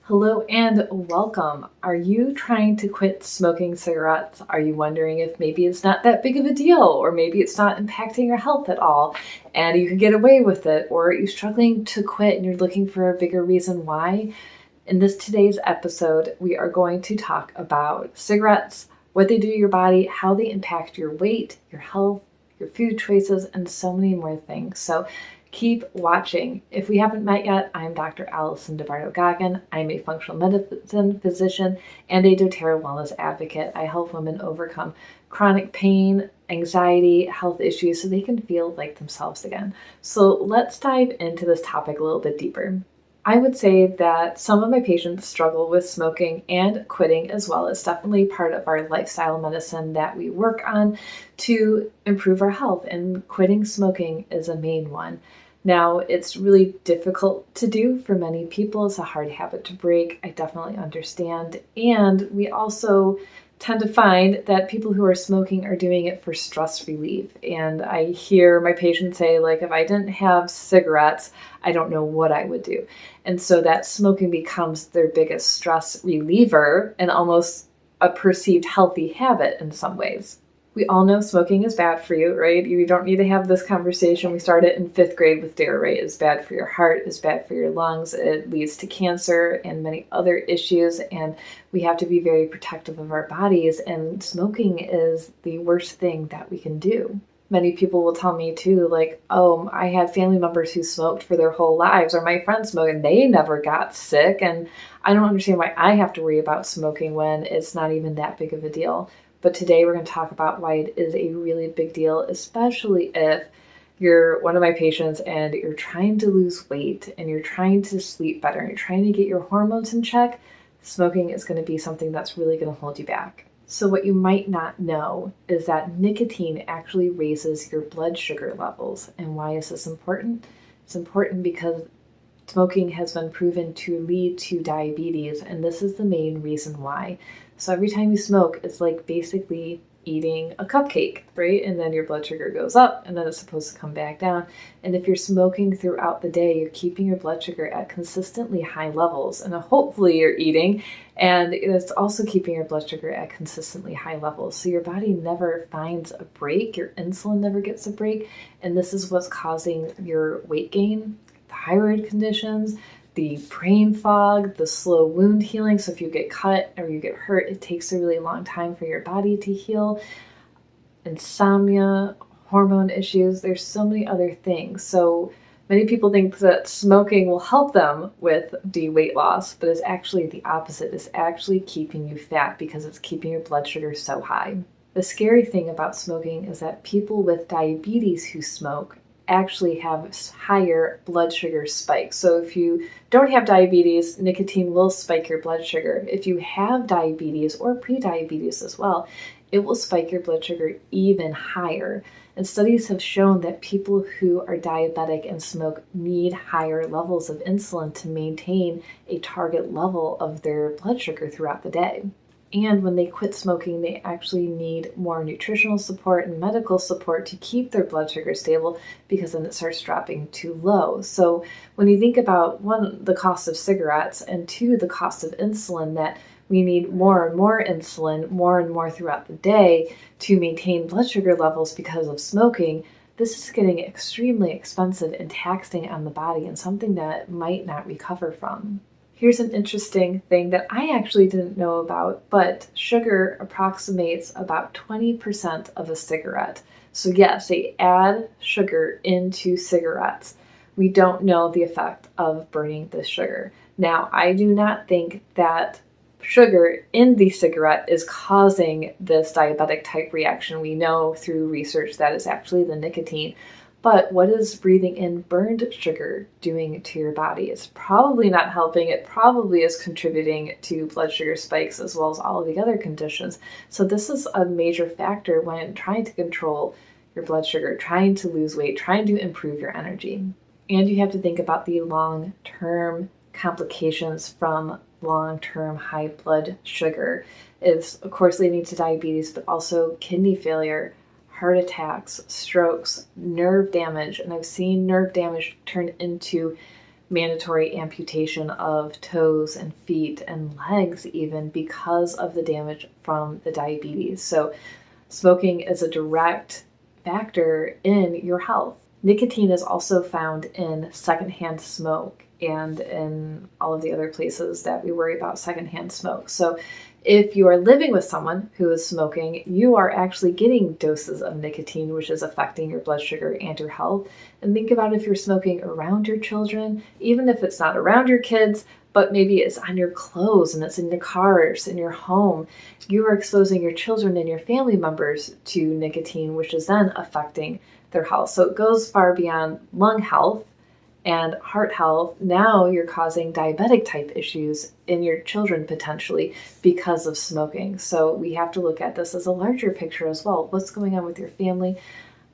Hello and welcome. Are you trying to quit smoking cigarettes? Are you wondering if maybe it's not that big of a deal, or maybe it's not impacting your health at all and you can get away with it? Or are you struggling to quit and you're looking for a bigger reason why? In today's episode, we are going to talk about cigarettes, what they do to your body, how they impact your weight, your health, your food choices, and so many more things. So keep watching. If we haven't met yet, I'm Dr. Alison DiBarto Goggin. I'm a functional medicine physician and a doTERRA wellness advocate. I help women overcome chronic pain, anxiety, health issues so they can feel like themselves again. So let's dive into this topic a little bit deeper. I would say that some of my patients struggle with smoking and quitting as well. It's definitely part of our lifestyle medicine that we work on to improve our health, and quitting smoking is a main one. Now, it's really difficult to do for many people. It's a hard habit to break. I definitely understand. And we also tend to find that people who are smoking are doing it for stress relief. And I hear my patients say, like, if I didn't have cigarettes, I don't know what I would do. And so that smoking becomes their biggest stress reliever and almost a perceived healthy habit in some ways. We all know smoking is bad for you, right? You don't need to have this conversation. We started in 5th grade with DARE, right? It's bad for your heart, it's bad for your lungs, it leads to cancer and many other issues, and we have to be very protective of our bodies, and smoking is the worst thing that we can do. Many people will tell me too, like, oh, I had family members who smoked for their whole lives, or my friends smoked and they never got sick, and I don't understand why I have to worry about smoking when it's not even that big of a deal. But today we're going to talk about why it is a really big deal, especially if you're one of my patients and you're trying to lose weight and you're trying to sleep better and you're trying to get your hormones in check. Smoking is going to be something that's really going to hold you back. So what you might not know is that nicotine actually raises your blood sugar levels. And why is this important? It's important because smoking has been proven to lead to diabetes, and this is the main reason why. So every time you smoke, it's like basically eating a cupcake, right? And then your blood sugar goes up and then it's supposed to come back down. And if you're smoking throughout the day, you're keeping your blood sugar at consistently high levels. And hopefully you're eating, and it's also keeping your blood sugar at consistently high levels. So your body never finds a break, your insulin never gets a break. And this is what's causing your weight gain, thyroid conditions, the brain fog, the slow wound healing. So if you get cut or you get hurt, it takes a really long time for your body to heal. Insomnia, hormone issues, there's so many other things. So many people think that smoking will help them with the weight loss, but it's actually the opposite. It's actually keeping you fat because it's keeping your blood sugar so high. The scary thing about smoking is that people with diabetes who smoke actually have higher blood sugar spikes. So if you don't have diabetes, nicotine will spike your blood sugar. If you have diabetes or prediabetes as well, it will spike your blood sugar even higher. And studies have shown that people who are diabetic and smoke need higher levels of insulin to maintain a target level of their blood sugar throughout the day. And when they quit smoking, they actually need more nutritional support and medical support to keep their blood sugar stable, because then it starts dropping too low. So when you think about, one, the cost of cigarettes, and two, the cost of insulin, that we need more and more insulin, more and more throughout the day to maintain blood sugar levels because of smoking, this is getting extremely expensive and taxing on the body, and something that might not recover from. Here's an interesting thing that I actually didn't know about, but sugar approximates about 20% of a cigarette. So yes, they add sugar into cigarettes. We don't know the effect of burning the sugar. Now, I do not think that sugar in the cigarette is causing this diabetic type reaction. We know through research that it's actually the nicotine. But what is breathing in burned sugar doing to your body? It's probably not helping. It probably is contributing to blood sugar spikes as well as all of the other conditions. So this is a major factor when trying to control your blood sugar, trying to lose weight, trying to improve your energy. And you have to think about the long-term complications from long-term high blood sugar. Is, of course, leading to diabetes, but also kidney failure, heart attacks, strokes, nerve damage, and I've seen nerve damage turn into mandatory amputation of toes and feet and legs even because of the damage from the diabetes. So smoking is a direct factor in your health. Nicotine is also found in secondhand smoke and in all of the other places that we worry about secondhand smoke. So if you are living with someone who is smoking, you are actually getting doses of nicotine, which is affecting your blood sugar and your health. And think about if you're smoking around your children, even if it's not around your kids, but maybe it's on your clothes and it's in your cars, in your home, you are exposing your children and your family members to nicotine, which is then affecting their health. So it goes far beyond lung health and heart health. Now you're causing diabetic type issues in your children potentially because of smoking. So we have to look at this as a larger picture as well. What's going on with your family?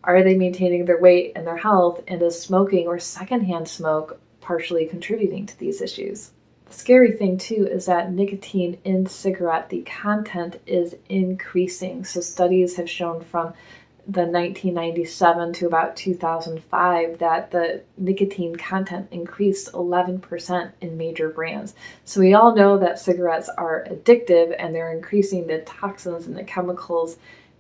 Are they maintaining their weight and their health? And is smoking or secondhand smoke partially contributing to these issues? The scary thing too is that nicotine in cigarette, the content is increasing. So studies have shown from the 1997 to about 2005 that the nicotine content increased 11% in major brands. So we all know that cigarettes are addictive and they're increasing the toxins and the chemicals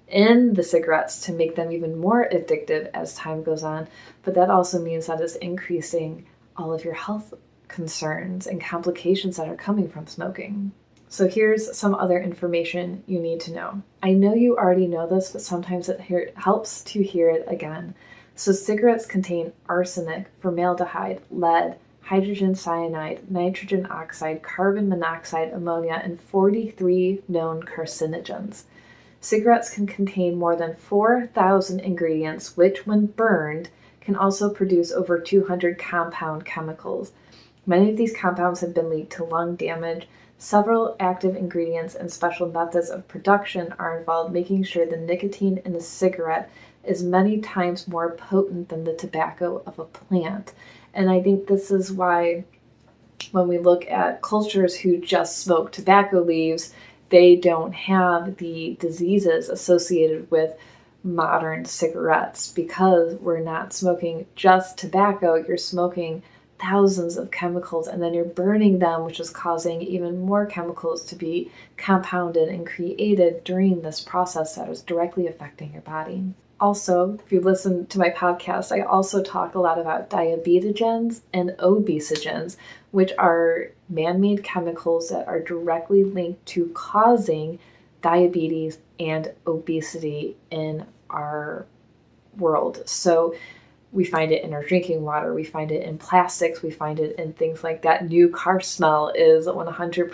in the cigarettes to make them even more addictive as time goes on. But that also means that it's increasing all of your health concerns and complications that are coming from smoking. So here's some other information you need to know. I know you already know this, but sometimes it helps to hear it again. So cigarettes contain arsenic, formaldehyde, lead, hydrogen cyanide, nitrogen oxide, carbon monoxide, ammonia, and 43 known carcinogens. Cigarettes can contain more than 4,000 ingredients, which when burned can also produce over 200 compound chemicals. Many of these compounds have been linked to lung damage. Several active ingredients and special methods of production are involved, making sure the nicotine in a cigarette is many times more potent than the tobacco of a plant. And I think this is why when we look at cultures who just smoke tobacco leaves, they don't have the diseases associated with modern cigarettes because we're not smoking just tobacco, you're smoking thousands of chemicals and then you're burning them, which is causing even more chemicals to be compounded and created during this process that is directly affecting your body. Also, if you listen to my podcast, I also talk a lot about diabetogens and obesogens, which are man-made chemicals that are directly linked to causing diabetes and obesity in our world. So we find it in our drinking water, we find it in plastics, we find it in things like that new car smell is 100%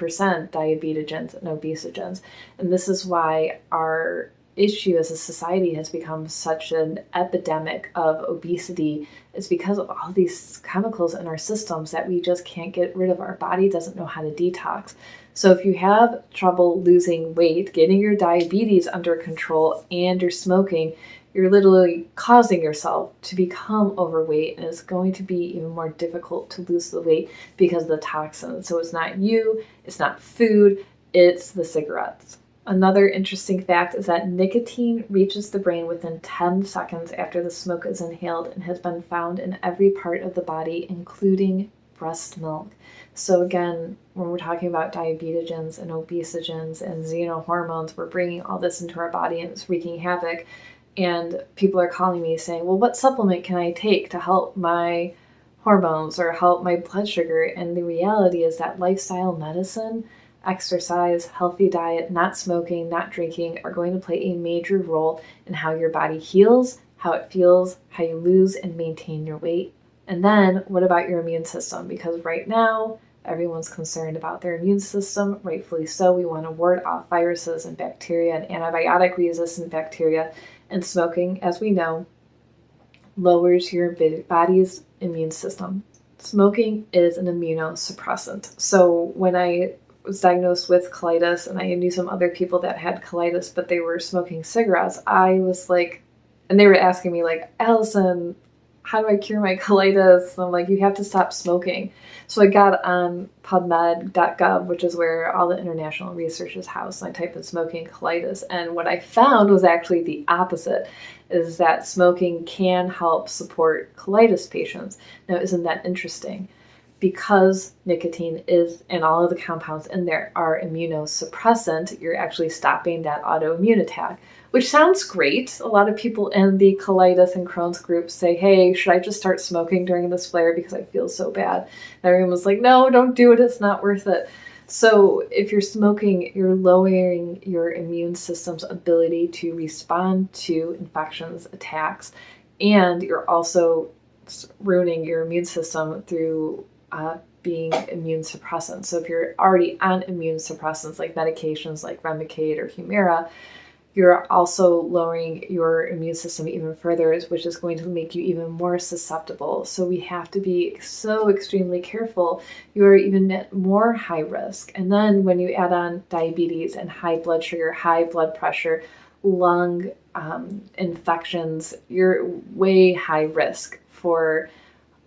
diabetogens and obesogens. And this is why our issue as a society has become such an epidemic of obesity, is because of all these chemicals in our systems that we just can't get rid of. Our body doesn't know how to detox. So if you have trouble losing weight, getting your diabetes under control, and you're smoking, you're literally causing yourself to become overweight, and it's going to be even more difficult to lose the weight because of the toxins. So it's not you, it's not food, it's the cigarettes. Another interesting fact is that nicotine reaches the brain within 10 seconds after the smoke is inhaled and has been found in every part of the body, including breast milk. So again, when we're talking about diabetogens and obesogens and xenohormones, we're bringing all this into our body and it's wreaking havoc. And people are calling me saying, well, what supplement can I take to help my hormones or help my blood sugar? And the reality is that lifestyle medicine, exercise, healthy diet, not smoking, not drinking are going to play a major role in how your body heals, how it feels, how you lose and maintain your weight. And then what about your immune system? Because right now, everyone's concerned about their immune system, rightfully so. We want to ward off viruses and bacteria and antibiotic-resistant bacteria. And smoking, as we know, lowers your body's immune system. Smoking is an immunosuppressant. So when I was diagnosed with colitis, and I knew some other people that had colitis, but they were smoking cigarettes, I was like, and they were asking me like, Alison, how do I cure my colitis? And I'm like, you have to stop smoking. So I got on PubMed.gov, which is where all the international research is housed, and I typed in smoking colitis. And what I found was actually the opposite, is that smoking can help support colitis patients. Now, isn't that interesting? because nicotine is, and all of the compounds in there are immunosuppressant, you're actually stopping that autoimmune attack, which sounds great. A lot of people in the colitis and Crohn's group say, hey, should I just start smoking during this flare because I feel so bad? And everyone was like, no, don't do it. It's not worth it. So if you're smoking, you're lowering your immune system's ability to respond to infections, attacks, and you're also ruining your immune system through being immune suppressant. So if you're already on immune suppressants like medications like Remicade or Humira, you're also lowering your immune system even further, which is going to make you even more susceptible. So we have to be so extremely careful. You're even at more high risk. And then when you add on diabetes and high blood sugar, high blood pressure, lung infections, you're way high risk for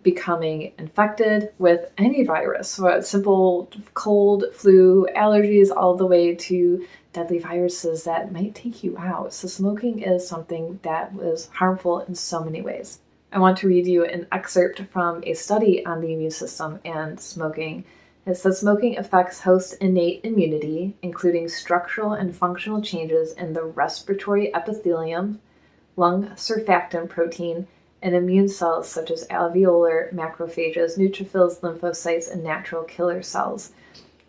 becoming infected with any virus. So simple cold, flu, allergies, all the way to deadly viruses that might take you out. So smoking is something that was harmful in so many ways. I want to read you an excerpt from a study on the immune system and smoking. It says smoking affects host innate immunity, including structural and functional changes in the respiratory epithelium, lung surfactant protein, and immune cells such as alveolar macrophages, neutrophils, lymphocytes, and natural killer cells.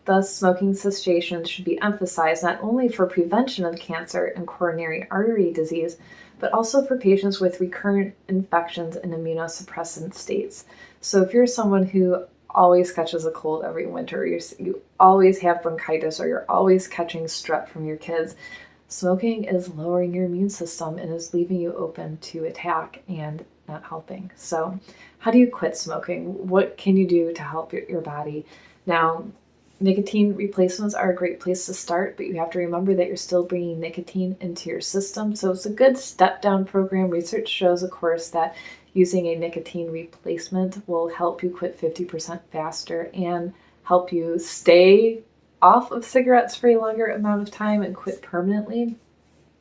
Thus, smoking cessation should be emphasized not only for prevention of cancer and coronary artery disease, but also for patients with recurrent infections and immunosuppressant states. So if you're someone who always catches a cold every winter, you always have bronchitis, or you're always catching strep from your kids, smoking is lowering your immune system and is leaving you open to attack and not helping. So how do you quit smoking? What can you do to help your body? Now, nicotine replacements are a great place to start, but you have to remember that you're still bringing nicotine into your system. So it's a good step-down program. Research shows, of course, that using a nicotine replacement will help you quit 50% faster and help you stay off of cigarettes for a longer amount of time and quit permanently.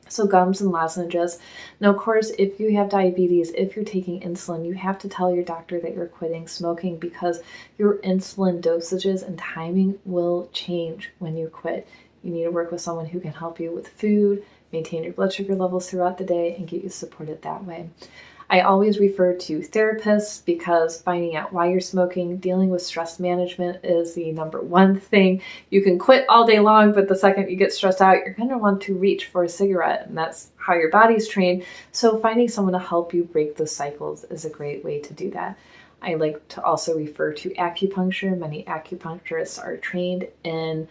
So gums and lozenges. Now, of course, if you have diabetes, if you're taking insulin, you have to tell your doctor that you're quitting smoking, because your insulin dosages and timing will change when you quit. You need to work with someone who can help you with food, maintain your blood sugar levels throughout the day, and get you supported that way. I always refer to therapists, because finding out why you're smoking, dealing with stress management is the number one thing. You can quit all day long, but the second you get stressed out, you're going to want to reach for a cigarette, and that's how your body's trained. So finding someone to help you break those cycles is a great way to do that. I like to also refer to acupuncture. Many acupuncturists are trained in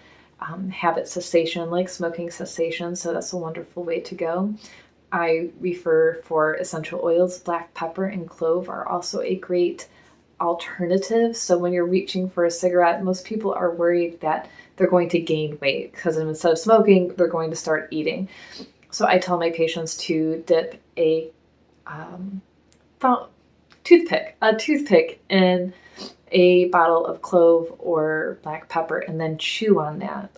habit cessation, like smoking cessation, so that's a wonderful way to go. I refer for essential oils. Black pepper and clove are also a great alternative. So when you're reaching for a cigarette, most people are worried that they're going to gain weight, because instead of smoking, they're going to start eating. So I tell my patients to dip a toothpick in a bottle of clove or black pepper, and then chew on that.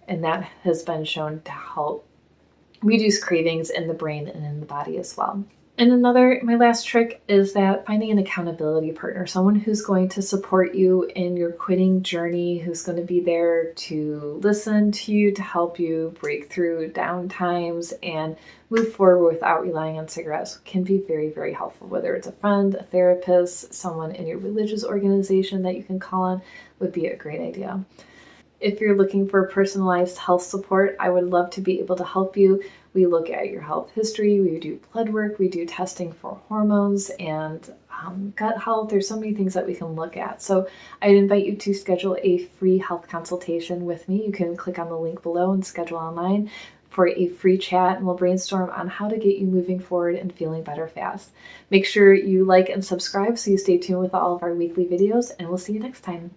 And that has been shown to help reduce cravings in the brain and in the body as well. And my last trick is that finding an accountability partner, someone who's going to support you in your quitting journey, who's going to be there to listen to you, to help you break through down times and move forward without relying on cigarettes, can be very, very helpful. Whether it's a friend, a therapist, someone in your religious organization that you can call on, would be a great idea. If you're looking for personalized health support, I would love to be able to help you. We look at your health history, we do blood work, we do testing for hormones and gut health. There's so many things that we can look at. So I'd invite you to schedule a free health consultation with me. You can click on the link below and schedule online for a free chat, and we'll brainstorm on how to get you moving forward and feeling better fast. Make sure you like and subscribe so you stay tuned with all of our weekly videos, and we'll see you next time.